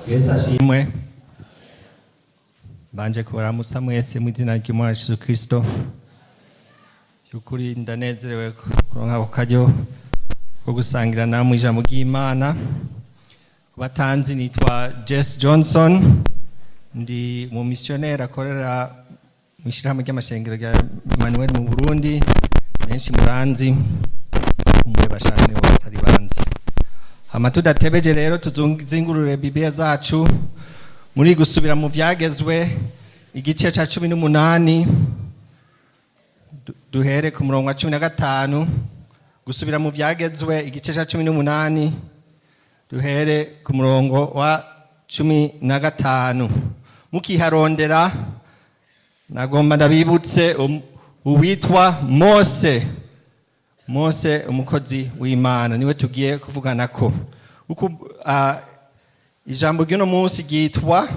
Yesu ashimwe. Banje kubaramutsa mwese mu izina ry'Umwami Yesu Kristo. Yukuri ndanezerewe kuronka ako karyo ko gusangira namwe ijambo ry'Imana. Batanzi nitwa Jess Johnson, ndi mu missionnaire akorera mu ishirahamwe ry'amashengero rya Emmanuel mu Burundi. Benshi muranzi, umwe bashane batari banzi. Tudatebeje rero tuzingurure Bibiliya zacu muri gusubira mu vyagezwe igice ca 18 duhere ku murongo wa 15. Gusubira mu vyagezwe igice ca 18 duhere ku murongo wa 15. Mukiharondera nagomba ndabibutse uwitwa Mose umukozi w'Imana niwe tugiye kuvugana ko ijambo ry'uno munsi ryitwa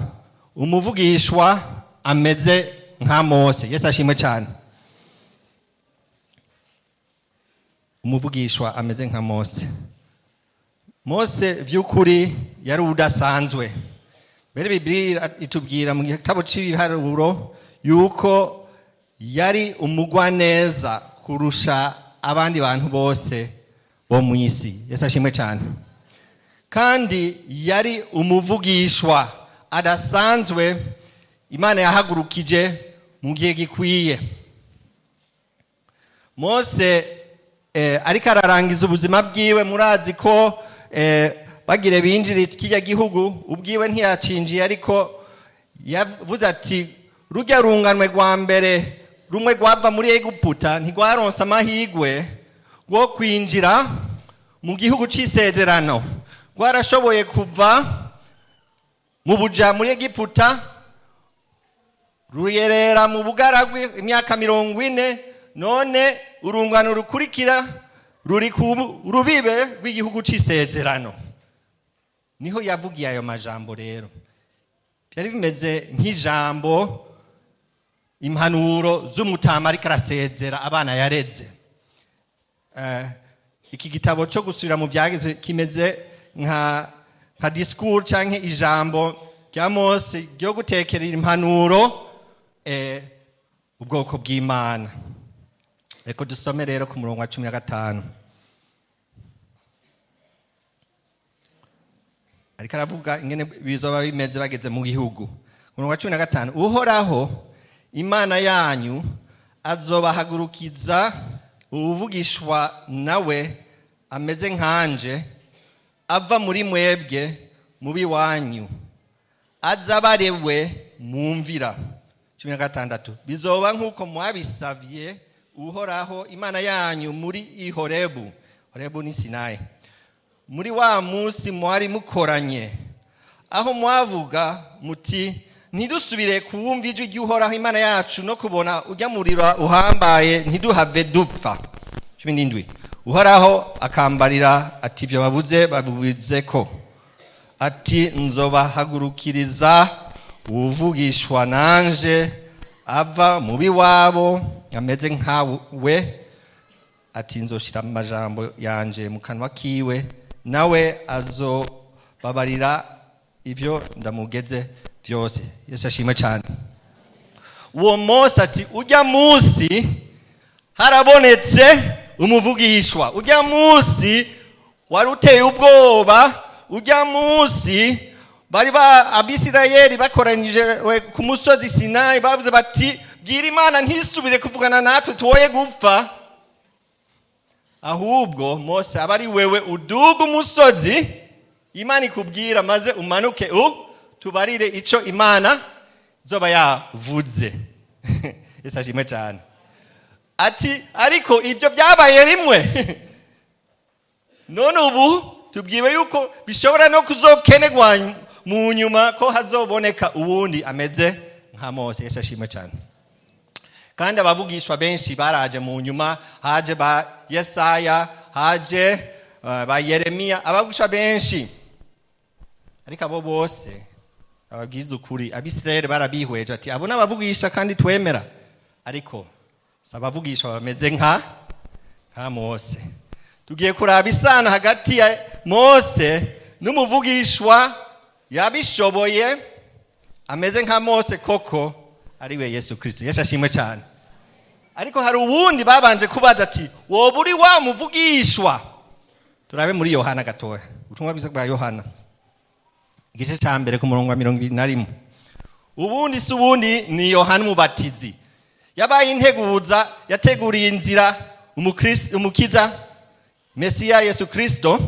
Umuvugishwa ameze nka Mose. Yesu ashimwe cyane. Umuvugishwa ameze nka Mose. Mose vy'ukuri yari udasanzwe. Mbere Bibiliya itubwira mu gitabo cy'ibiharuro yuko yari umugwa neza kurusha abandi bantu bose bo mu isi. Yesu ashimwe cyane. Kandi yari umuvugishwa adasanzwe Imana yahagurukije mu gihe gikwiye. Mose ariko ararangiza ubuzima bwiwe, murazi ko bagire binjira kijya gihugu ubwiwe ntiyacinjiye, ariko yavuze ati rujya runganwe rwa mbere rumwe rwava muri Egiputa ntigwaronse amahigwe rwo kwinjira mu gihugu c'isezerano. Rwarashoboye kuva mu buja muri Egiputa ruyerera mu bugaragwi imyaka 40, none urungano rukurikira ruri ku rubibe rw'igihugu c'isezerano. Niho yavugiye ayo majambo rero. Byari bimeze nk'ijambo, impanuro z'umutama ariko arasezera abana yareze. Iki gitabo cyo gusubira mu vyagezwe kimeze nka discours canke ijambo rya Mose ryo gutekerera impanuro ubwoko bw'Imana. Reko dusome rero ku murongo wa 15. Ariko aravuga ingene bizoba bimeze bageze mu gihugu. Murongo wa 15, Uhoraho Imana yanyu azobahagurukiza ubuvugishwa nawe ameze nkanje, ava muri mwebwe mubi wanyu, azabarewe mumvira. 16, bizoba nk'uko mwabisavye Uhoraho Imana yanyu muri Horebu ni Sinai, muri wa musi mwari mukoranye, aho mwavuga muti ntidusubire kuwumva ijwi ry'Uhoraho Imana yacu no kubona ujya murira uhambaye ntiduhave dupfa. 17, Uhoraho akambarira ati ivyo bavuze ko ati nzobahagurukiriza uvugishwa nanje ava mubi wabo ameze nkawe, ati nzoshira amajambo yanje mu kanwa kiwe, nawe azobabarira ivyo ndamugeze vyose. Yesu ashimwe cyane. Uwo Mose ati ujya musi harabonetse umuvugishwa. Ujya musi wari uteye ubwoba. Ujya musi bari Abisirayeli bakoranije ku musozi Sinai, bavuze bati bwira Imana ntisubire kuvugana natwe tuwoye gupfa. Ahubwo Mose abari wewe uduga umusozi Imana ikubwira, maze umanuke tubarire ico Imana zoba yavuze. Yesu ashimwe cyane. Ati ariko ibyo byabaye rimwe. None ubu tubwiwe yuko bishobora no kuzokenegwa mu nyuma ko hazoboneka uwundi ameze nka Mose. Yesu ashimwe cyane. kandi abavugishwa benshi baraje mu nyuma, haje ba Yesaya, haje ba Yeremiya, abavugishwa benshi. Ariko abo bose ababwiza ukuri, Abisirayeli barabihweje ati abo n'abavugisha kandi twemera, ariko sabavugishwa bameze nka Mose. Tugiye kuraba isano hagati ya Mose n'umuvugishwa yabishoboye ameze nka Mose koko, ariwe Yesu Kristo. Yesu ashimwe cyane. Ariko hari uwundi babanje kubaza ati wowe uri wa muvugishwa? Turabe muri Yohana gatoya, ubutumwa bwiza bwa Yohana igice cya mbere ku murongo wa 21. Ubundi si ubundi ni Yohana umubatizi, yabaye integuza, yateguriye inzira umukiza Mesiya Yesu Kristo.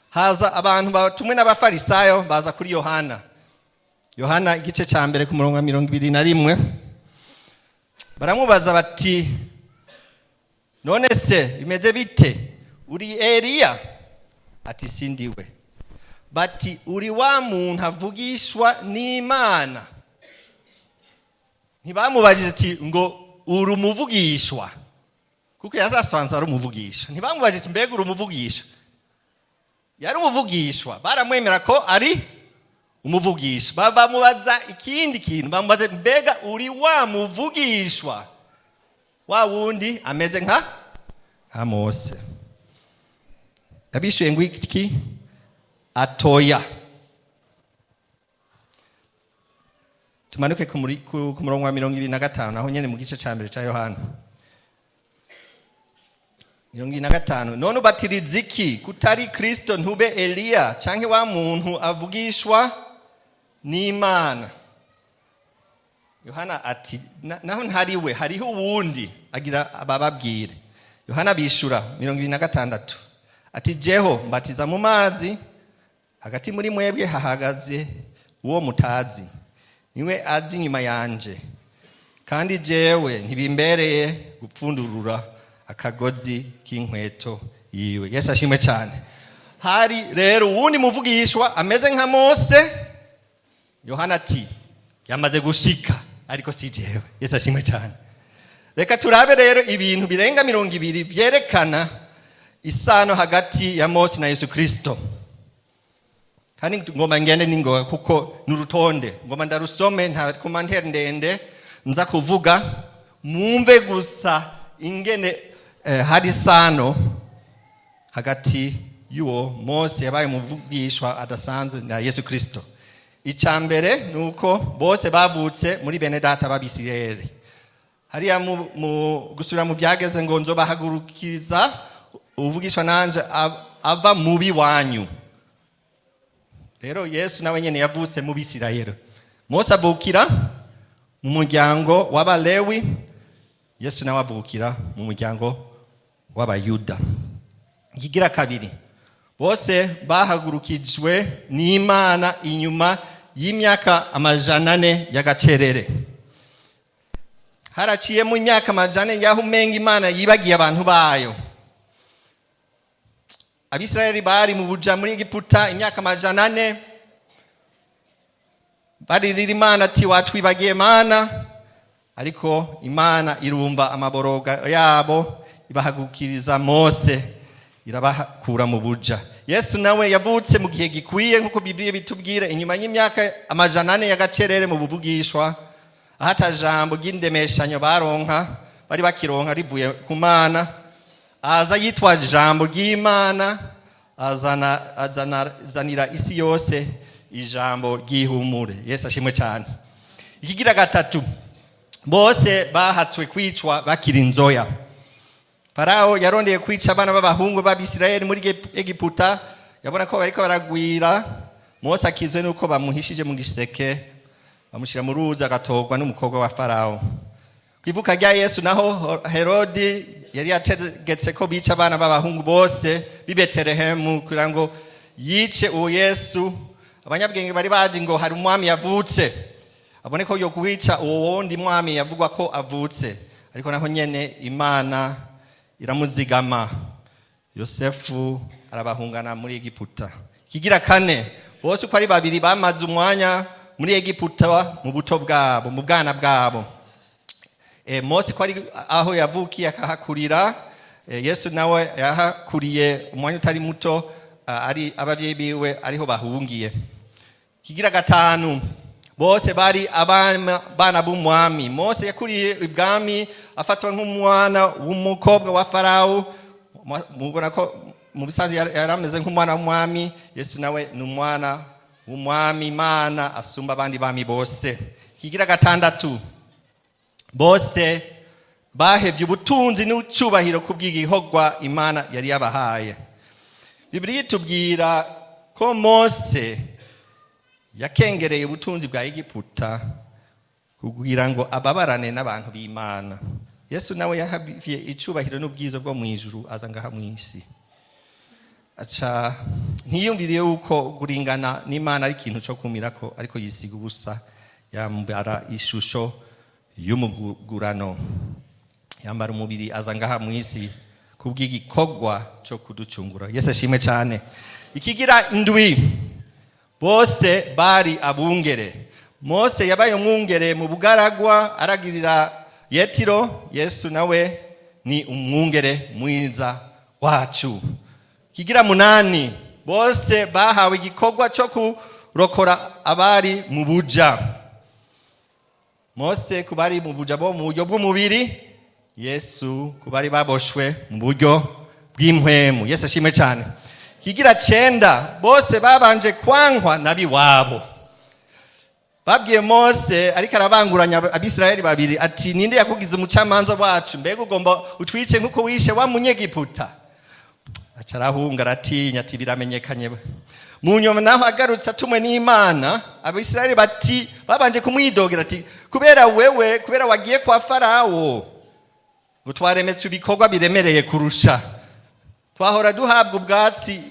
Haza abantu batumwe n'abafarisayo baza kuri Yohana igice cya mbere ku murongo wa 21, baramubaza bati none se bimeze bite, uri Eliya? Ati sindiwe. Bati uri wa muntu avugishwa n'Imana? Ntibamubajije ati ngo uri umuvugishwa, kuko yazasanze ari umuvugishwa. Ntibamubajije ati mbega uri umuvugishwa? Yari umuvugishwa, baramwemera ko ari umuvugishwa. Bamubaza ikindi kintu, bamubaza mbega uri wa muvugishwa wa wundi ameze nka Mose? Abishuye ngo iki? Atoya. Tumanuke ku murongo wa 25 aho nyene mu gice cya mbere cya Yohana 25. None ubatiriza iki kutari Kristo ntube Eliya canke wa muntu avugishwa n'Imana? Yohana ati naho ntariwe, hariho uwundi agira abababwire. Yohana bishura 26 ati jeho mbatiza mu mazi, hagati muri mwebwe hahagaze uwo mutazi, niwe azi nyuma yanje, kandi jewe ntibimbereye gupfundurura akagozi k'inkweto yiwe. Yesu ashimwe cyane. Hari rero uwundi muvugishwa ameze nka Mose. Yohana ati yamaze gushika, ariko si jewe. Yesu ashimwe cyane. Reka turabe rero ibintu birenga 20 vyerekana isano hagati ya Mose na Yesu Kristo. Kandi ngoma ngende ningoga kuko nurutonde, ngoma ndarusome nta commentaire ndende nza kuvuga, mwumve gusa ingene hari sano hagati y'uwo Mose yabaye muvugishwa adasanzwe na Yesu Kristo. Icambere nuko bose bavutse muri bene data b'Abisirayeli. Hariya mu gusubira mu byageze ngo nzobahagurukiriza uvugishwa nanje ava mubi wanyu. Rero Yesu nawe nyene yavutse mu Bisirayeli. Mose avukira mu muryango w'Abalewi, Yesu nawe avukira mu muryango w'Abayuda. Ikigira kabiri, bose bahagurukijwe n'Imana inyuma y'imyaka 400 y'agacerere. Haraciye mu imyaka 400 yaho umenga Imana yibagiye abantu bayo. Abisirayeli bari mu buja muri Egiputa imyaka 400, baririra Imana ati watwibagiye Mana, ariko Imana irumva amaboroga yabo, ibahagukiriza Mose, irabakura mu buja. Yesu nawe yavutse mu gihe gikwiye nkuko Bibiliya bitubwira, inyuma y'imyaka 400 y'agacerere mu buvugishwa, ahata jambo ry'indemeshanyo baronka, bari bakironka rivuye ku Mana. Aza yitwa jambo ry'Imana, azanira isi yose ijambo ry'ihumure. Yesu ashimwe cyane. Ikigira gatatu, bose bahatswe kwicwa bakiri inzoya. Farao yarondeye kwica abana b'abahungu b'Abisirayeli muri Egiputa, yabona ko bariko baragwira. Mose akizwe nuko bamuhishije mu giseke, bamushira mu ruzi agatogwa n'umukobwa wa Farao. Kwivuka rya Yesu naho Herodi yari yategetse ko bica abana b'abahungu bose b'i Betelehemu kugira ngo yice uwo Yesu. Abanyabwenge bari baje ngo hari umwami yavutse, abone ko yo kuwica uwo wundi mwami yavugwa ko avutse, ariko naho nyene Imana iramuzigama. Yosefu arabahungana muri Egiputa. Kigira kane, bose uko ari babiri bamaze umwanya muri Egiputa mu buto bwabo, mu bwana bwabo. Mose ko ari aho yavukiye akahakurira, Yesu nawe yahakuriye umwanya utari muto, ari abavyeyi biwe ariho bahungiye. Kigira gatanu, bose bari abana b'umwami. Mose yakuriye ibwami afatwa nk'umwana w'umukobwa wa Farawo, mubona ko mu bisanzwe yarameze nk'umwana w'umwami. Yesu nawe ni umwana w'umwami, Imana asumba abandi bami bose. Kigira gatandatu, bose bahevye ubutunzi n'ucubahiro kubw'igihogwa Imana yari yabahaye. Bibiliya itubwira ko Mose yakengereye ubutunzi bwa Egiputa kugira ngo ababarane n'abantu b'Imana. Yesu nawe yahavye icubahiro n'ubwiza bwo mw'ijuru aza ngaha mw'isi. Aca ntiyumviriye uko guringana n'Imana ari ikintu cyo kumirako, ariko yisiga ubusa, yambara ishusho y'umugurano, yambara umubiri, aza ngaha mw'isi kubw'igikorwa cyo kuducungura. Yesu ashimwe cyane. Ikigira indwi, bose bari abungere. Mose yabaye umwungere mu bugaragwa aragirira Yetiro. Yesu nawe ni umwungere mwiza wacu. Kigira munani, bose bahawe igikorwa cyo kurokora abari mu buja. Mose kubari mu buja bo mu buryo bw'umubiri, Yesu kubari baboshwe mu buryo bw'impwemu. Yesu ashimwe cyane. Kigira 9, bose babanje kwankwa nabiwabo. Babwiye Mose ariko arabanguranya Abisirayeli babiri ati, ninde yakugize umucamanza wacu? Mbega ugomba utwice nkuko wishe wa munyegiputa? Acarahunga aratinya ati, biramenyekanye. Mu nyuma naho agarutse atumwe n'Imana, Abisirayeli bati babanje kumwidogera ati, kubera wagiye kwa Farawo ngo twaremetse ibikorwa biremereye kurusha. Twahora duhabwa ubwatsi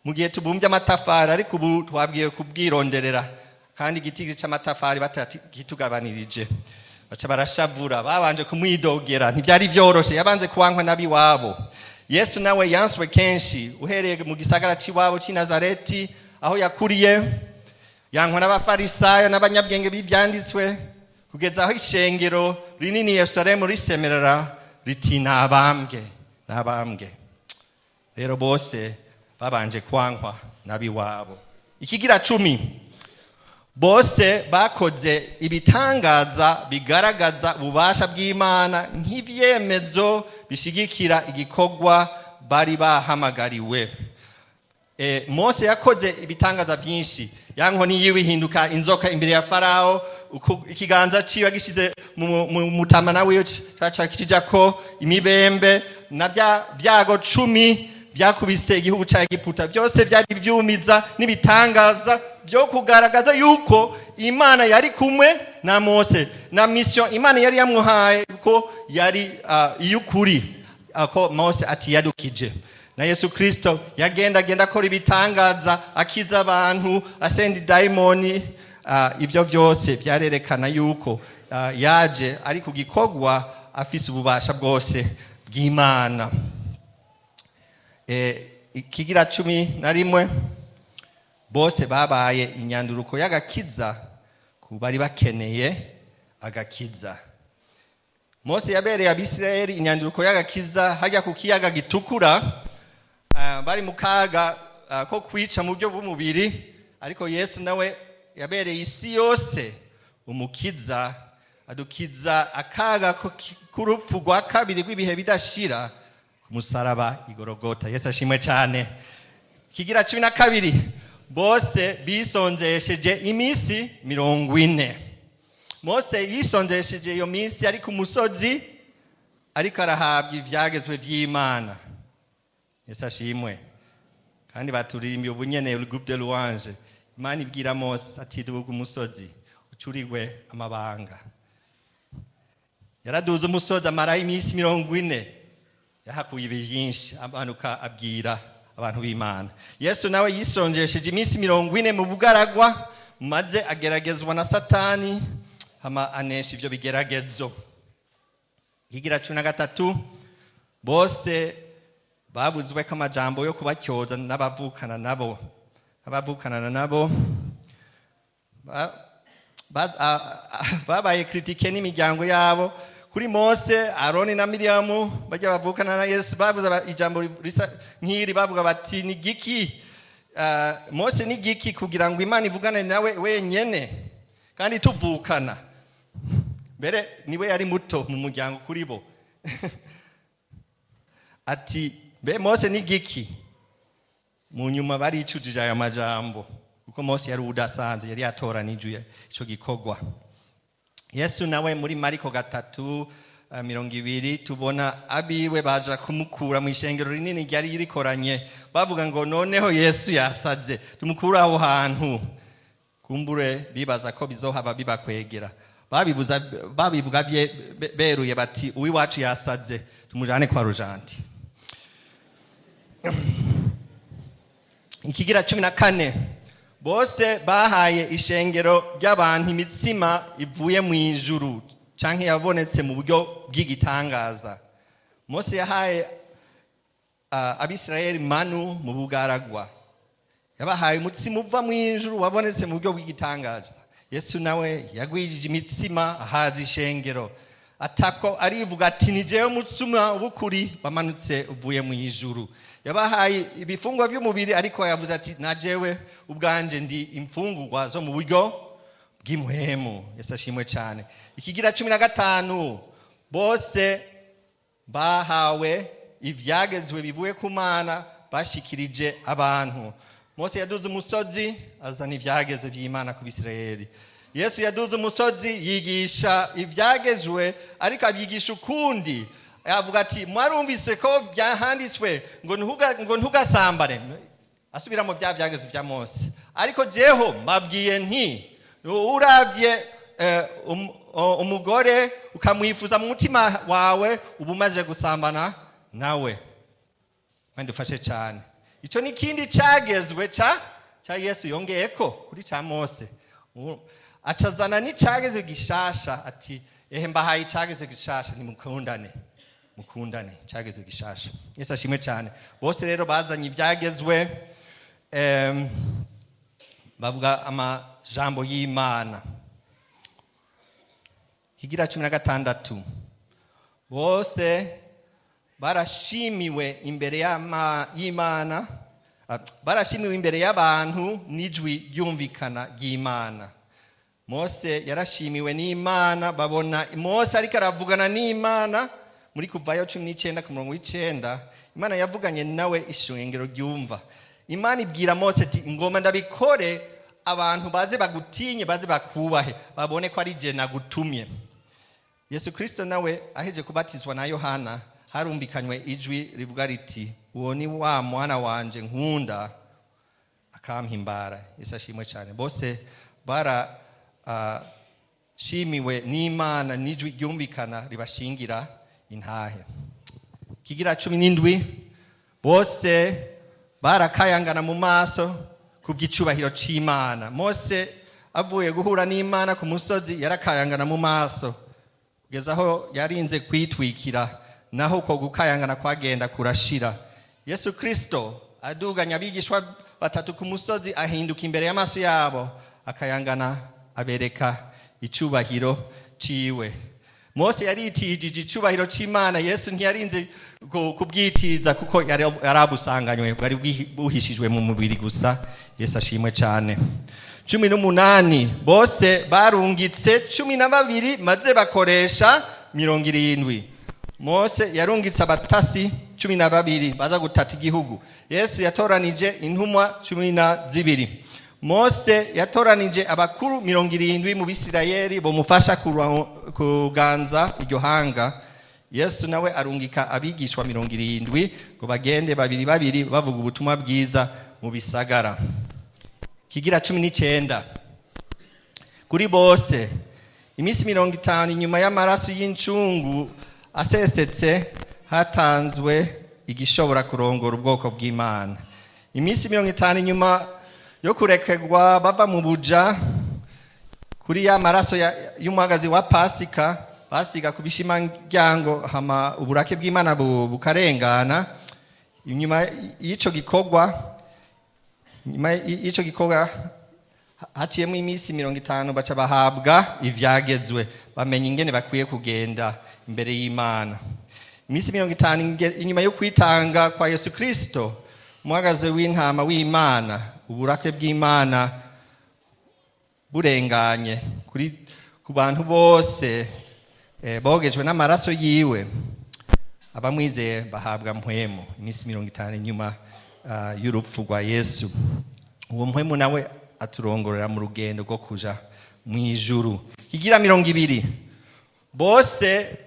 mu gihe tubumbye amatafari, ariko ubu twabwiye kubwironderera, kandi igiti cy'amatafari batakitugabanirije. Baca barashavura, babanje kumwidogera, ntibyari vyoroshe, yabanze kuwankwa nabiwabo. Yesu nawe yanswe kenshi, uhereye mu gisagara c'iwabo c'i Nazareti aho yakuriye, yankwa n'abafarisayo n'abanyabwenge b'ivyanditswe, kugeza aho ishengero rinini Yerusalemu risemerera riti nabambwe. Rero bose babanje kwankwa nabiwabo. Ikigira 10, bose bakoze ibitangaza bigaragaza ububasha bw'Imana nk'ivyemezo bishigikira igikorwa bari bahamagariwe. Mose yakoze ibitangaza byinshi. Yankoni yiwe ihinduka inzoka imbere ya Farawo, ikiganza ciwe gishize mu mutama nawe caca kijako imibembe, na byago 10 byakubise igihugu ca Egiputa. Byose byari vyumiza n'ibitangaza byo kugaragaza yuko Imana yari kumwe na Mose, na mission Imana yari yamuhaye ko yari iyukuri, ako Mose ati yadukije. Na Yesu Kristo yagenda akora ibitangaza, akiza abantu, asenda daimoni. Ivyo byose byarerekana yuko yaje ari ku gikorwa afise ububasha bwose bw'Imana. Ikigira 11, bose babaye inyanduruko y'agakiza ku bari bakeneye agakiza. Mose yabereye Abisirayeli inyanduruko y'agakiza hajya ku kiyaga gitukura, bari mu kaga ko kwica mu buryo bw'umubiri, ariko Yesu nawe yabereye isi yose umukiza, adukiza akaga k'urupfu rwa kabiri rw'ibihe bidashira ku musaraba igorogota. Yesu ashimwe cyane. Kigira 12, bose bisonzesheje iminsi 40. Mose yisonzesheje iyo minsi ari ku musozi, ariko arahabwa ivyagezwe vy'Imana. Yesu ashimwe. Kandi baturirimbiye ubunyene le groupe de louange. Imana ibwira Mose ati, duga umusozi ucurigwe amabanga. Yaraduze umusozi amara iminsi 40, yahakuye byinshi, amanuka abwira abantu b'Imana. Yesu nawe yisonjesheje iminsi 40 mu bugaragwa, maze ageragezwa na Satani, hama anesha ivyo bigeragezo. Kigira 13, bose bavuzwe ko amajambo yo kubacyoza n'abavukana nabo, babaye kritike n'imiryango yabo kuri Mose, Aroni na Miriyamu bajya bavukana na Yesu bavuze ijambo risa nk'iri bavuga bati ni giki Mose ni giki kugira ngo Imana ivugane nawe wenyene kandi tuvukana. Mbere niwe yari muto mu muryango kuri bo. Ati be Mose ni giki? Mu nyuma baricujije aya majambo kuko Mose yari udasanzwe, yari atoranijwe ico gikorwa. Yesu nawe muri Mariko 3:20 tubona abiwe baja kumukura mu ishengero rinini ryari rikoranye bavuga ngo noneho Yesu yasaze tumukura aho hantu. Kumbure bibaza ko bizohava bibakwegera. Babivuga beruye bati uwi wacu yasaze tumujane kwa Rujanti. Ikigira 14 bose bahaye ishengero ry'abantu imitsima ivuye mu ijuru canke yabonetse mu buryo bw'igitangaza. Mose yahaye Abisirayeli manu mu bugaragwa. Yabahaye umutsima uva mu ijuru wabonetse mu buryo bw'igitangaza. Yesu nawe yagwijije imitsima ahaza ishengero. Atako arivuga ati ni jewe mutsima ubukuri bamanutse uvuye mu ijuru. Yabahaye ibifungwa by'umubiri ariko yavuze ati na jewe ubwanje ndi imfungurwa zo mu buryo bw'impwemu. Yesu ashimwe cyane. Ikigira 15 bose bahawe ivyagezwe bivuye ku Mana bashikirije abantu. Mose yaduze umusozi azana ivyagezwe by'Imana ku Bisirayeli. Yesu yaduze umusozi yigisha ivyagezwe ariko avyigisha ukundi. Avuga ati mwarumvise ko byahanditswe ngo ntugasambane. Asubira mu vyagezwe vya Mose. Ariko jeho mabwiye nti uravye umugore ukamwifuza mu mutima wawe ubumaze gusambana nawe. Kandi ufashe cyane. Ico ni kindi cyagezwe cha Yesu yongeyeko kuri cha Mose. Acazana ni cyagezwe gishasha ati mbahaye cyagezwe gishasha ni mukundane cyagezwe gishasha. Yesu ashimwe cyane. Bose rero bazanye ivyagezwe bavuga amajambo y'Imana. Higira 16 bose barashimiwe imbere y'Imana, barashimiwe imbere y'abantu n'ijwi ryumvikana ry'Imana. Mose yarashimiwe n'Imana, babona Mose ariko aravugana n'Imana muri Kuvayo 19:9. Imana yavuganye nawe ishengero ryumva. Imana ibwira Mose ati ingoma ndabikore abantu baze bagutinye baze bakubahe babone ko ari je nagutumye. Yesu Kristo nawe aheje kubatizwa na Yohana harumvikanywe ijwi rivuga riti uwo ni wa mwana wanje nkunda akampimbara. Yesu ashimwe cyane. Bose bara shimiwe n'Imana n'ijwi ryumvikana ribashingira intahe. Kigira 17 bose barakayangana mu maso kubw'icubahiro c'Imana. Mose avuye guhura n'Imana ku musozi yarakayangana mu maso kugeza aho yarinze kwitwikira, naho ko gukayangana kwagenda kurashira. Yesu Kristo aduganya abigishwa batatu ku musozi ahinduka imbere y'amaso yabo akayangana abereka icubahiro ciwe. Mose yaritijije icubahiro c'Imana, Yesu ntiyarinze kubwitiza kuko yarabusanganywe bwari buhishijwe mu mubiri gusa. Yesu ashimwe cyane. 18 bose barungitse 12 maze bakoresha 70. Mose yarungitse abatasi 12 baza gutata igihugu. Yesu yatoranije intumwa 12. Mose yatoranije abakuru 70 mu Bisirayeli bomufasha kuganza iryo hanga. Yesu nawe arungika abigishwa 70 ngo bagende babiri bavuga ubutumwa bwiza mu bisagara. Kigira 19 kuri bose imisi 50 inyuma y'amaraso y'incungu asesetse hatanzwe igishobora kurongora ubwoko bw'Imana. Imisi 50 inyuma yo kurekerwa bava mu buja kuri ya maraso y'umuhagazi wa Pasika basiga kubishimangyango hama uburake bw'Imana bukarengana. Inyuma y'ico gikorwa haciyemo iminsi 50 baca bahabwa ivyagezwe bamenya ingene bakwiye kugenda imbere y'Imana. Iminsi 50 inyuma yo kwitanga kwa Yesu Kristo, umuhagaze w'intama w'Imana, uburake bw'Imana burenganye ku bantu bose bogejwe n'amaraso yiwe, abamwizeye bahabwa mpwemu iminsi 50 inyuma y'urupfu rwa Yesu. Uwo mpwemu nawe aturongorera mu rugendo rwo kuja mu ijuru. Higira 20 bose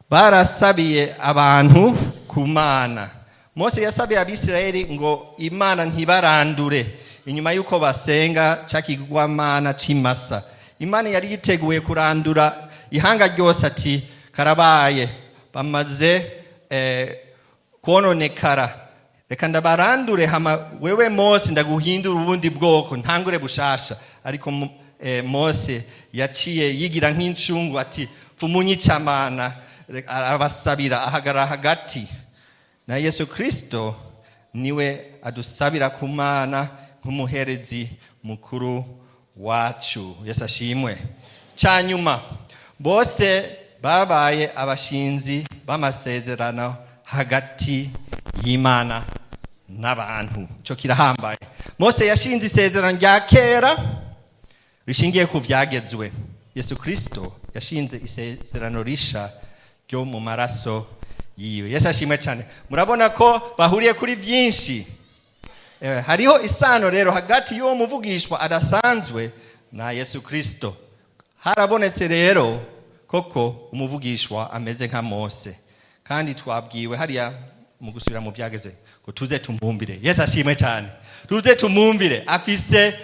barasabiye abantu ku Mana. Mose yasabiye Abisirayeli ngo Imana ntibarandure inyuma yuko basenga cakigwamana c'imasa. Imana yari yiteguye kurandura ihanga ryose, ati karabaye bamaze kononekara, reka ndabarandure hama wewe Mose ndaguhindura ubundi bwoko ntangure bushasha. Ariko Mose yaciye yigira nk'incungu, ati fumunyicamana, arabasabira ahagara hagati. Na Yesu Kristo niwe adusabira ku Mana nk'umuherezi mukuru wacu. Yesu ashimwe. Cyanyuma bose babaye abashinzi b'amasezerano hagati y'Imana n'abantu. Cyo kirahambaye. Mose yashinze isezerano rya kera rishingiye ku vyagezwe. Yesu Kristo yashinze isezerano risha ryo mu maraso yiwe. Yesu ashimwe cyane. Murabona ko bahuriye kuri byinshi. Hariho isano rero hagati y'uwo muvugishwa adasanzwe na Yesu Kristo. Harabonetse rero koko umuvugishwa ameze nka Mose, kandi twabwiwe hariya mu gusubira mu vyageze ngo tuze tumumbire. Yesu ashimwe cyane. Tuze tumumbire, afise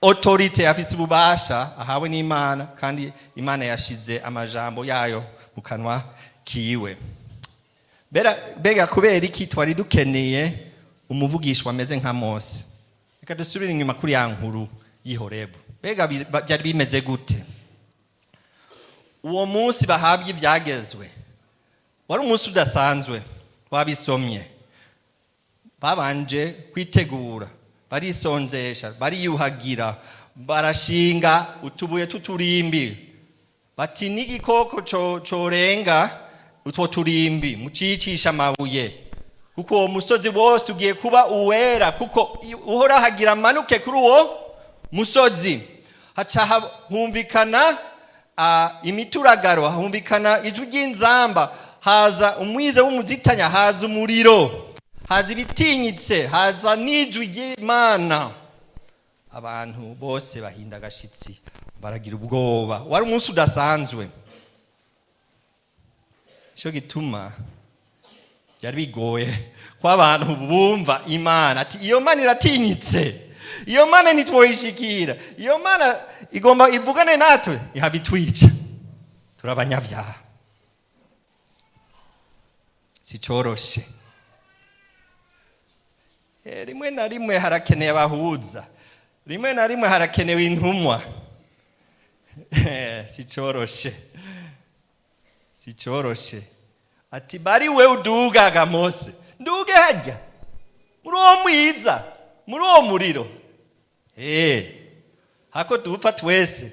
autorite, afise ububasha ahawe n'Imana, kandi Imana yashize amajambo yayo mu kanwa kiwe. Bega kubera iki twari dukeneye umuvugishwa ameze nka Mose? Reka dusubire inyuma kuri ya nkuru y'Ihorebu. Bega byari bimeze gute? Uwo munsi bahabye ivyagezwe wari umunsi udasanzwe. Wabisomye, babanje kwitegura, barisonzesha, bariyuhagira, barashinga utubuye tuturimbi, bati n'igikoko corenga utwo turimbi mucicisha amabuye, kuko uwo musozi wose ugiye kuba uwera, kuko uhora hagira manuke kuri uwo musozi. Haca humvikana imituragaro, humvikana ijwi ry'inzamba, haza umwize w'umuzitanya, haza umuriro, haza ibitinyitse, haza n'ijwi ry'Imana. Abantu bose bahinda agashitsi, baragira ubwoba. Wari umunsi udasanzwe. Cyo gituma byari bigoye ko abantu bumva Imana, ati iyo Mana iratinyitse, iyo Mana nitwoyishikira, iyo Mana igomba ivugane natwe, ihabitwica turabanyavyaha. Sicoroshe. Rimwe na rimwe harakeneye abahuza, rimwe na rimwe harakenewe intumwa. Sicoroshe. Ati bari we udugaga Mose, nduge hajya muri uwo mwiza, muri uwo muriro. Hako dupfa twese,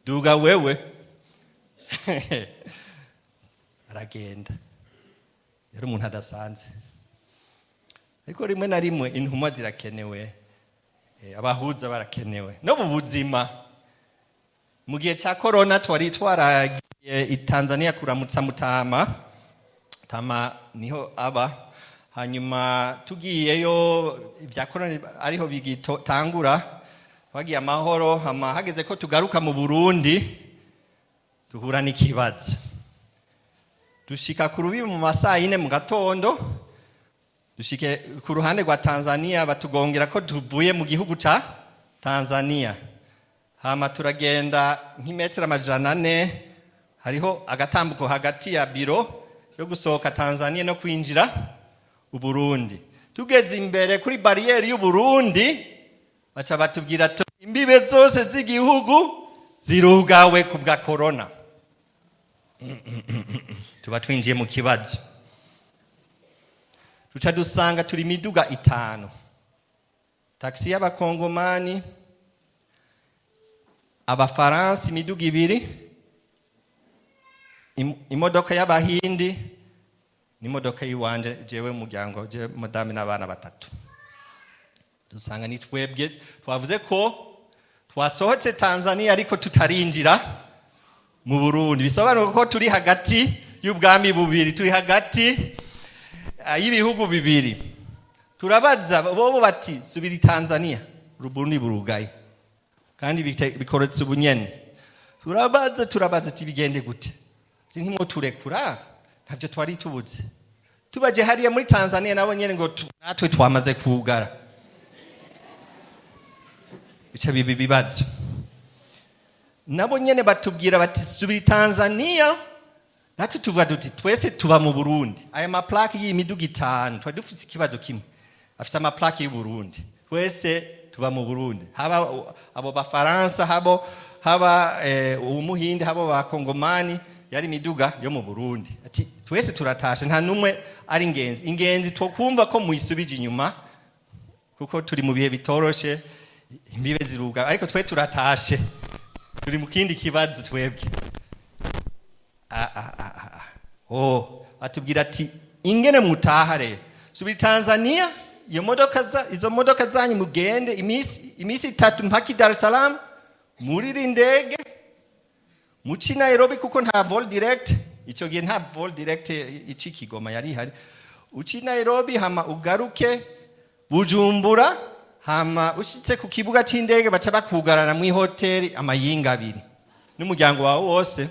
duga wewe. Aragenda. Yari umuntu adasanze. Ariko rimwe na rimwe intumwa zirakenewe, abahuza barakenewe. No mu buzima, mu gihe cya corona twari twaragiye i Tanzania kuramutsa Mutama. Tama niho aba. Hanyuma tugiyeyo ibya corona ariho bigitangura, wagiye amahoro. Hama hageze ko tugaruka mu Burundi, duhura n'ikibazo. Dushika ku rubibi mu masaha 4 mu gatondo, dushike ku ruhande rwa Tanzania, batugongera ko tuvuye mu gihugu ca Tanzania. Hama turagenda nk'imetero 400, hariho agatambuko hagati ya biro yo gusohoka Tanzania no kwinjira u Burundi. Tugeze imbere kuri barriere y'u Burundi, baca batubwira ati imbibe zose z'igihugu zirugawe ku bwa corona. Tuba twinjiye mu kibazo. Tuca dusanga turi miduga 5. Taxi y'abakongomani, abafaransa imiduga ibiri, imodoka y'abahindi n'imodoka yiwanje jewe umuryango je madame n'abana batatu. Dusanga ni twebwe twavuze ko twasohotse Tanzania ariko tutarinjira mu Burundi. Bisobanura ko turi hagati y'ubwami bubiri, turi hagati y'ibihugu bibiri. Turabaza bobo bati subira Tanzania, Burundi burugaye kandi bikoretse ubunyene. Turabaza tibigende gute? Ntimo turekura ntavyo twari tubuze. Tubaje hariya muri Tanzania nabo nyene ngo natwe twamaze kugara. Bica bibazo. Nabo nyene batubwira bati subira Tanzania, natwe tuvuga duti twese tuba mu Burundi. Aya maplaki y'imiduga 5 twa dufise ikibazo kimwe. Afise amaplaki y'u Burundi. Twese tuba mu Burundi. Haba abo bafaransa, haba umuhindi, haba bakongomani, yari miduga yo mu Burundi. Ati twese turatashe nta numwe ari ingenzi. Ingenzi twokumva ko muyisubije inyuma kuko turi mu bihe bitoroshe, imbibe ziruga, ariko twe turatashe. Turi mu kindi kibazo twebwe. Atubwira ati ingene mutaha rero. Subira Tanzania, izo modoka zanyu mugende imisi 3 mpaka Dar es Salaam, murira indege, muci Nairobi kuko nta vol direct, ico gihe nta vol direct ici Kigoma yari hari. Uci Nairobi hama ugaruke Bujumbura, hama ushitse ku kibuga c'indege baca bakugarana mu hoteli amayinga 2 n'umuryango wawe wose.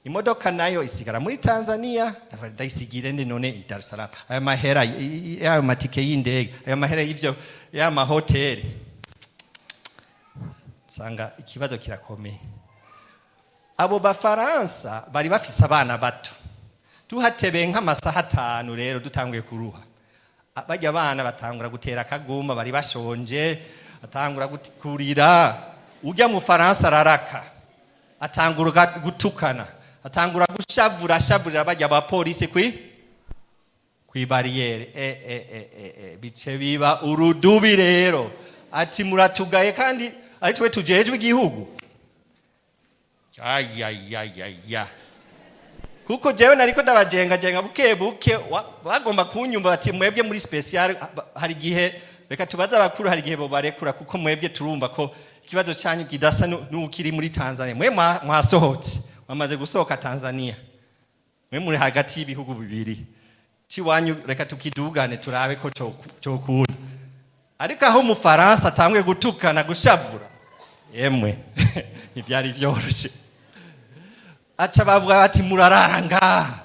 Imodoka nayo isigara muri Tanzania, ndayisigire nde none Dar es Salaam. Aya mahera ya matike y'indege, aya mahera y'ivyo ya mahoteli. Sanga ikibazo kirakomeye. Abo bafaransa bari bafise abana bato. Tuhatebe nk'amasaha 5 rero dutanguye kuruha. Bajya abana batangura gutera akaguma, bari bashonje, atangura kurira. Ujya mu Faransa araraka, atangura gutukana, atangura gushavurira bajya abapolisi kwi barriere. Bice biba urudubi rero. Ati muratugaye kandi ari twe tujejwe igihugu. Ya. Kuko jewe nariko ndabajenga buke bagomba kunyumva bati mwebwe muri special hari gihe reka tubaza abakuru, hari gihe bo barekura kuko mwebwe turumva ko ikibazo cyanyu kidasa n'ukiri muri Tanzania. Mwe mwasohotse, wamaze gusohoka Tanzania. Mwe muri hagati y'ibihugu bibiri. Ciwanyu reka tukidugane turabe ko cokunda. Ariko aho mu Faransa atangwe gutukana gushavura. Yemwe ibyari vyoroshe. Acha bavuga bati muraranga,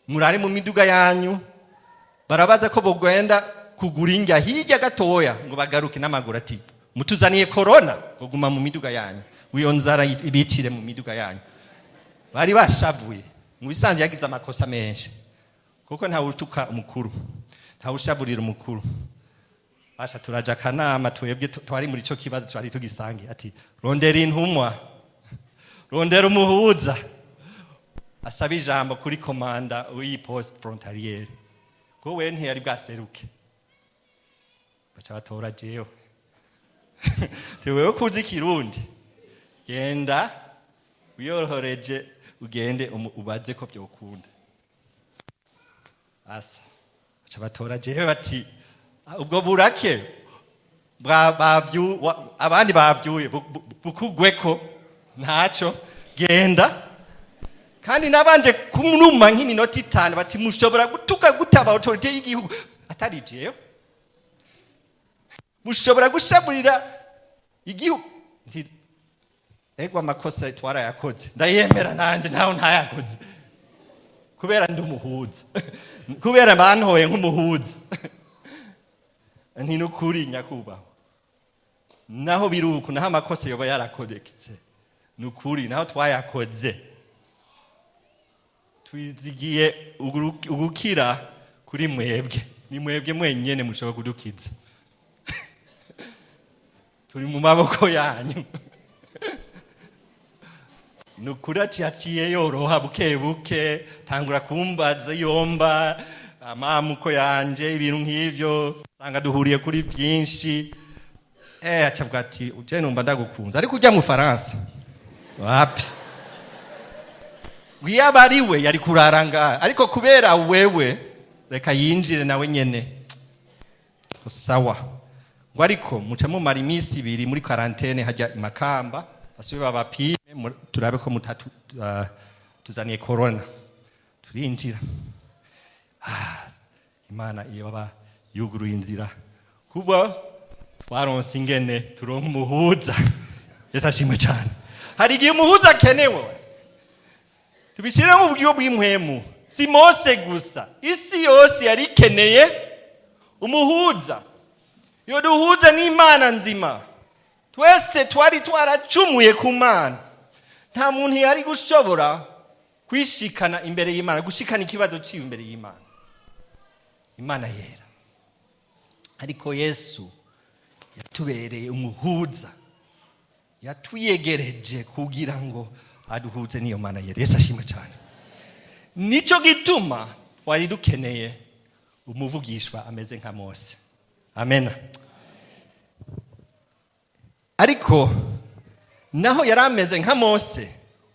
murari mu miduga yanyu. Barabaza ko bogwenda kugura injya hirya gatoya ngo bagaruke n'amaguru. Ati mutuzaniye corona kuguma mu miduga yanyu, wiyo nzara ibicire mu miduga yanyu. Bari bashavuye, mu bisanzwe yagize amakosa menshi kuko nta utuka umukuru, nta ushavurira umukuru. Basha turaja kanama twebwe twari muri cyo kibazo twari tugisangiye. Ati rondera intumwa, rondera umuhuza, asaba ijambo kuri komanda w'iyi poste frontalière ko we ntiyari bwaseruke. Baca batora jewe. Tewewe kuzi Kirundi, genda wiyorohereje ugende ubaze ko byokunda. Asa baca batora jewe bati ubwo burake abandi bavyuye bukugweko ntaco, genda. Kandi nabanje kumuruma nk'iminota 5 bati mushobora gutuka gutaba autorité y'igihugu atari jewe, mushobora gushaburira igihugu. Ego amakosa twara yakoze ndayemera nanje ntaho ntayakoze kubera ndumuhuza kubera bantoye nk'umuhuza. Nti nukuri nyakubaho naho biruku naho amakosa yoba yarakodekitse nukuri naho twayakoze twizigiye ugukira kuri mwebwe. Ni mwebwe mwenyene mushobora kudukiza. Turi mu maboko yanyu. Nukuri atiye yoroha buke tangura kumbaza yomba amamuko yanje ibintu nk'ivyo sanga duhuriye kuri byinshi. acavuga ati uje numva ndagukunze ariko ujya mu Faransa wapi wiyaba ari we yari kuraranga ariko kubera wewe reka yinjire nawe nyene sawa ngo ariko muca mumara iminsi 2 muri quarantaine hajya Makamba asube babapime turabe ko mutatu tuzaniye corona turinjira Imana iyo baba yuguruye inzira kuba twaronse ingene turonka umuhuza Yesu ashimwe cyane hari igihe umuhuza akenewe tubishira mu buryo bw'impwemu si Mose gusa isi yose yari ikeneye umuhuza yo duhuza n'Imana nzima twese twari twaracumuye ku Mana nta muntu yari gushobora kwishikana imbere y'Imana gushikana ikibazo cyiwe imbere y'Imana Imana yera ariko Yesu yatubereye umuhuza yatwiyegereje kugira ngo aduhuze niyo Mana yera Yesu ashimwe cyane nico gituma wari dukeneye umuvugishwa ameze nka Mose amen ariko naho yari ameze nka Mose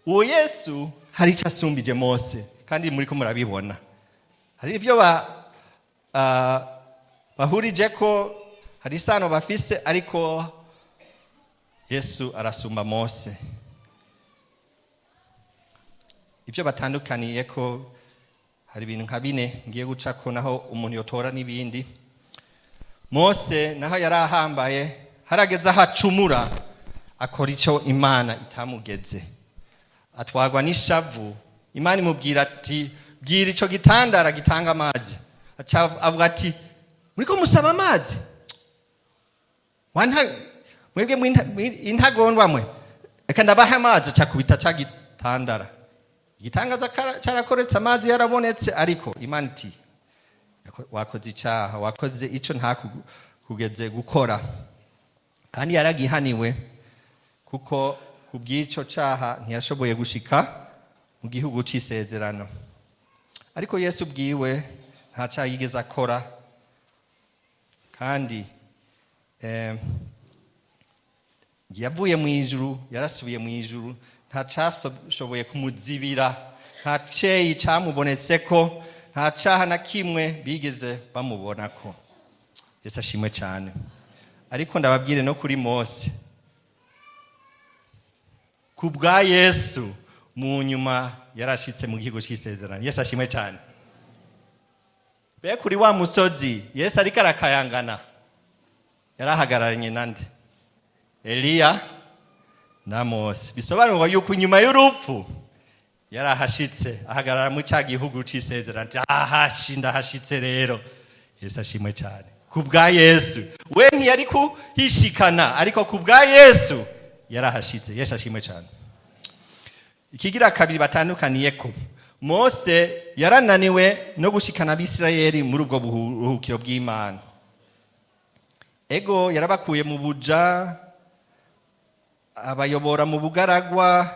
uwo Yesu hari icyo asumbije Mose kandi muri ko murabibona hari ivyo bahurije ko hari isano bafise ariko Yesu arasumba Mose ivyo batandukaniye ko hari ibintu nka 4 ngiye guca ko naho umuntu yotora n'ibindi Mose naho yarahambaye harageza hacumura akora icyo Imana itamugeze atwagwa n'ishavu Imana imubwira ati bwira ico gitandara gitanga amazi avuga ati muriko musaba amazi mwebwe intagondwa mwe reka ndabaha amazi cakubita ca gitandara igitangaza carakoretse amazi yarabonetse ariko Imana iti wakoze icyaha wakoze ico nta kugeze gukora kandi yaragihaniwe kuko kubw'ico cyaha ntiyashoboye gushika mu gihugu c'isezerano ariko Yesu bwiwe nta cyaha yigeze akora kandi yavuye mu ijuru yarasubiye mu ijuru nta cyashoboye kumuzibira nta cyeyi cyamubonetseko nta cyaha na kimwe bigeze bamubonako Yesu ashimwe cyane ariko ndababwire no kuri Mose kubwa Yesu mu nyuma yarashitse mu gihugu cy'isezerano Yesu ashimwe cyane be kuri wa musozi Yesu ariko arakayangana yarahagararanye nande Eliya na Mose bisobanurwa yuko nyuma y'urupfu yarahashitse ahagarara mu cya gihugu c'isezerano ahashinda hashitse rero Yesu ashimwe cyane kubwa Yesu we ntiyari kuhishikana ariko kubwa Yesu yarahashitse Yesu ashimwe cyane ikigira kabiri batandukaniye ko Mose yarananiwe no gushikana abisirayeli muri ubwo buruhukiro bw'Imana ego yarabakuye mu buja abayobora mu bugaragwa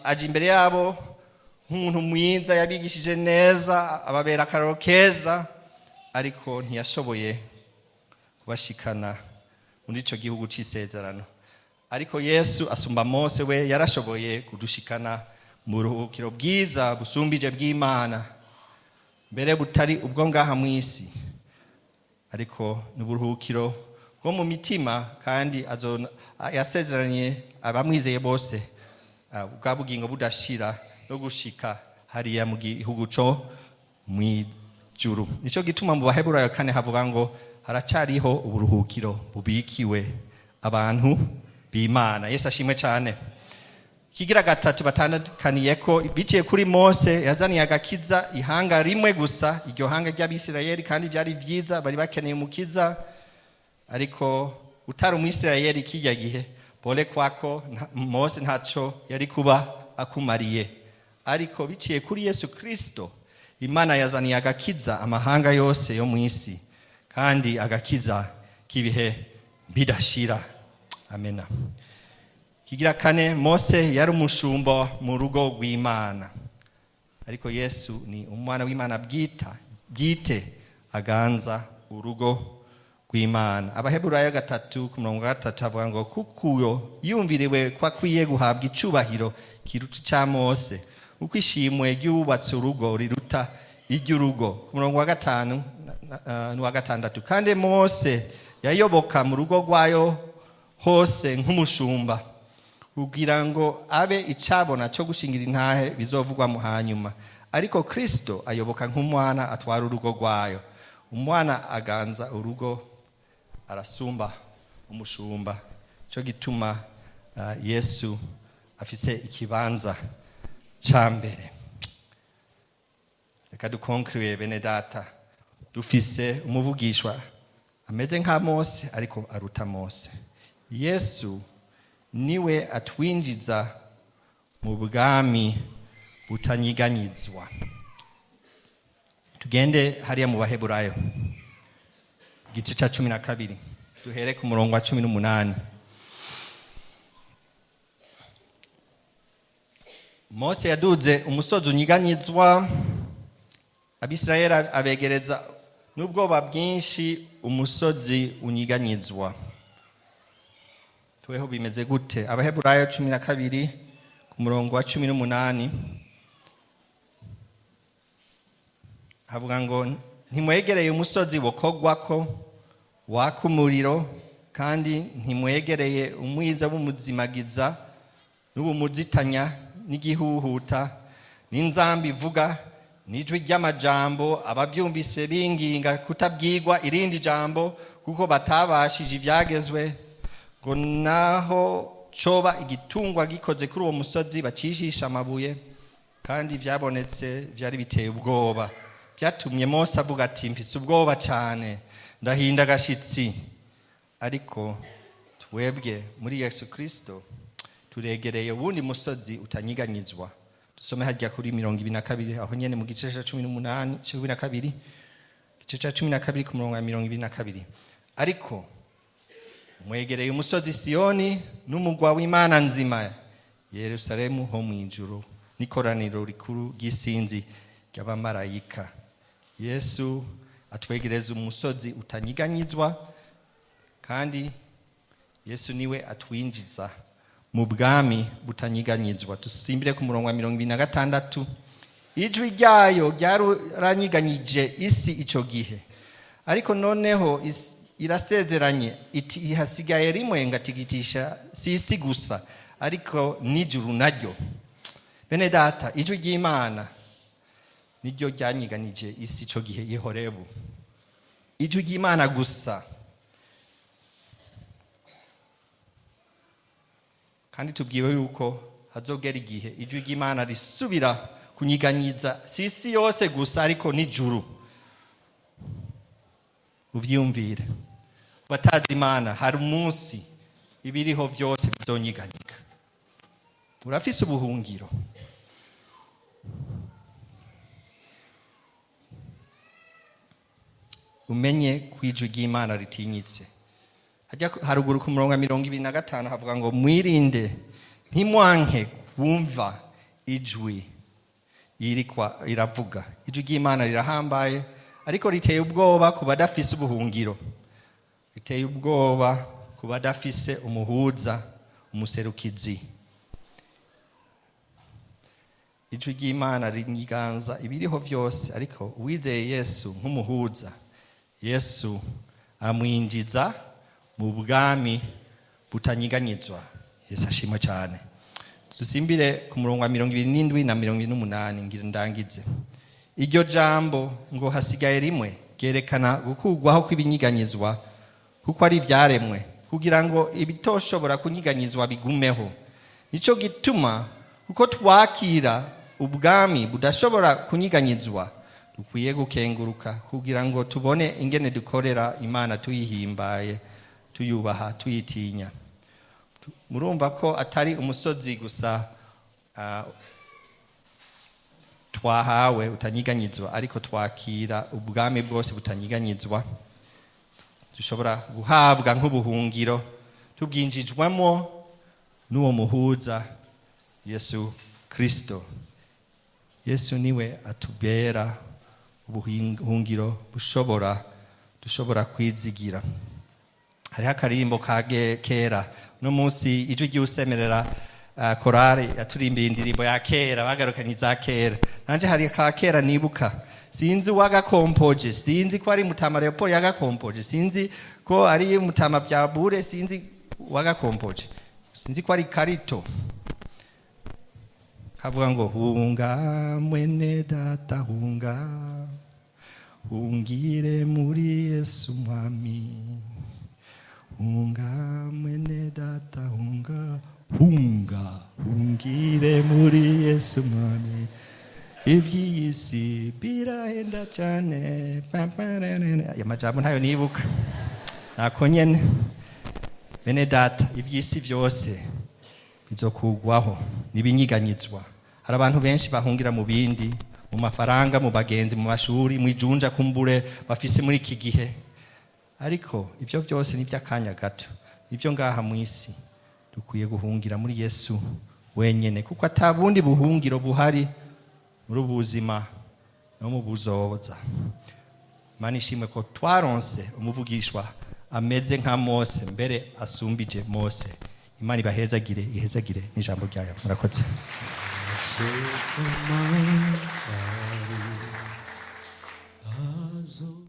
aje imbere yabo nk'umuntu mwiza yabigishije neza ababera akaroro keza ariko ntiyashoboye kubashikana muri ico gihugu c'isezerano ariko Yesu asumba Mose we yarashoboye kudushikana mu ruhukiro bwiza busumbije bw'Imana mbere butari ubwo ngaha mu isi ariko n'uburuhukiro bwo mu mitima kandi yasezeranye abamwizeye bose bwa bugingo budashira no gushika hariya mu gihugu co mw'ijuru nico gituma mu Baheburayo 4 havuga ngo haracariho uburuhukiro bubikiwe abantu b'Imana Yesu ashimwe cyane kigira gatatu batandukaniye ko biciye kuri Mose yazaniye agakiza ihanga rimwe gusa iryo hanga ry'Abisirayeli kandi byari vyiza bari bakeneye umukiza ariko utari umwisirayeli kijya gihe pole kwako Mose ntaco yari kuba akumariye ariko biciye kuri Yesu Kristo Imana yazaniye agakiza amahanga yose yo mu isi kandi agakiza kibihe bidashira amena kigira kane Mose yari umushumba mu rugo rw'Imana ariko Yesu ni umwana w'Imana bwite aganza urugo rw'Imana. Abaheburayo 3:3 havuga ngo kuko yumviriwe ko akwiye guhabwa icubahiro kiruta ca Mose, uko ishimwe ryubatse urugo riruta iry'urugo. 5 n'uwa 6 kandi Mose yayoboka mu rugo rwayo hose nk'umushumba kugira ngo abe icabona cyo gushingira intahe bizovugwa mu hanyuma, ariko Kristo ayoboka nk'umwana atwara urugo rwayo. Umwana aganza urugo arasumba umushumba, cyo gituma Yesu afise ikibanza ca mbere. Reka dukonkluye bene data, dufise umuvugishwa ameze nka Mose ariko aruta Mose. Yesu niwe atwinjiza mu bwami butanyiganyizwa. Tugende hariya mu Baheburayo igice ca 12 duhere ku murongo wa 18. Mose yaduze umusozi unyiganyizwa, Abisirayeli abegereza n'ubwoba bwinshi umusozi unyiganyizwa. Tweho bimeze gute? Abaheburayo 12 ku murongo wa 18 havuga ngo ntimwegereye umusozi wokogwako waka umuriro, kandi ntimwegereye umwiza w'umuzimagiza n'ubumuzitanya n'igihuhuta n'inzambi ivuga n'ijwi ry'amajambo abavyumvise binginga kutabwirwa irindi jambo, kuko batabashije ivyagezwe, ngo naho coba igitungwa gikoze kuri uwo musozi bacishisha amabuye, kandi vyabonetse vyari biteye ubwoba. Vyatumye Mose avuga ati mfise ubwoba cyane, ndahinda agashitsi. Ariko twebwe muri Yesu Kristo turegereye uwundi musozi utanyiganyizwa. Dusome hajya kuri 22 aho nyene mu gice ca 18 gice ca 12 ku murongo wa 22. Ariko mwegereye umusozi Siyoni n'umugwa w'Imana nzima, Yerusalemu ho mw'ijuru, n'ikoraniro rikuru ry'isinzi ry'abamarayika. Yesu atwegereza umusozi utanyiganyizwa, kandi Yesu niwe atwinjiza mu bwami butanyiganyizwa. Dusimbire ku murongo wa 26. Ijwi ryayo ryaranyiganyije isi ico gihe, ariko noneho irasezeranye iti ihasigaye rimwe ngatigitisha si isi gusa ariko n'ijuru naryo. Bene data, ijwi ry'Imana niryo ryanyiganije isi ico gihe i Horebu. Ijwi ry'Imana gusa. Kandi tubwiwe yuko hazogera igihe ijwi ry'Imana risubira kunyiganyiza si isi yose gusa ariko n'ijuru. Uvyumvire, batazi Imana hari umunsi ibiriho vyose bizonyiganyika. Urafise ubuhungiro. Umenye kwijwi ry'Imana ritinyitse. Hajya haruguru ku murongo wa 25 havuga ngo mwirinde ntimwanke kumva ijwi iravuga. Ijwi ry'Imana rirahambaye, ariko riteye ubwoba ku badafise ubuhungiro. Riteye ubwoba ku badafise umuhuza, umuserukizi. Ijwi ry'Imana rinyiganza ibiriho vyose, ariko uwizeye Yesu nk'umuhuza, Yesu amwinjiza mu bwami butanyiganyizwa. Yesu ashimwe cyane. Dusimbire ku murongo wa 27 na 28 ngira ndangize. Iryo jambo ngo hasigaye rimwe gerekana gukugwaho kw'ibinyiganyizwa, kuko ari vyaremwe kugira ngo ibitoshobora kunyiganyizwa bigumeho. Nico gituma kuko twakira ubwami budashobora kunyiganyizwa, dukwiye gukenguruka kugira ngo tubone ingene dukorera Imana tuyihimbaye, tuyubaha, tuyitinya. Murumva ko atari umusozi gusa twahawe utanyiganyizwa, ariko twakira ubwami bwose butanyiganyizwa. Dushobora guhabwa nk'ubuhungiro tubwinjijwamo n'uwo muhuza Yesu Kristo. Yesu niwe atubera ubuhungiro bushobora dushobora kwizigira. Hariho akaririmbo ka kera no munsi ijwi ry'usemerera korale yaturimbiye indirimbo ya kera bagarukanye za kera. Nanje hari ka kera nibuka, sinzi wagakompoje, sinzi ko ari Mutama Leopold yagakompoje, sinzi ko ari Mutama Byabure, sinzi wagakompoje, sinzi ko ari Karito. Kavuga ngo hunga mwene data hunga, hungire muri Yesu mwami, hunga mwene data hunga, hunga hungire muri Yesu mwami, ivy'isi birahenda cyane. Aya majambo ntayo nibuka, nako nyene. Bene data, ivy'isi vyose bizokugwaho nibinyiganyizwa. Hari abantu benshi bahungira mu bindi, mu mafaranga, mu bagenzi, mu mashuri, mu ijunja kumbure bafise muri iki gihe, ariko ivyo vyose ni vy'akanya gato. Ivyo ngaha mu isi dukwiye guhungira muri Yesu wenyene, kuko atabundi buhungiro buhari muri ubuzima no mu buzoza. Imana ishimwe ko twaronse umuvugishwa ameze nka Mose, mbere asumbije Mose. Imana ibahezagire, ihezagire n'ijambo ryayo. Murakoze.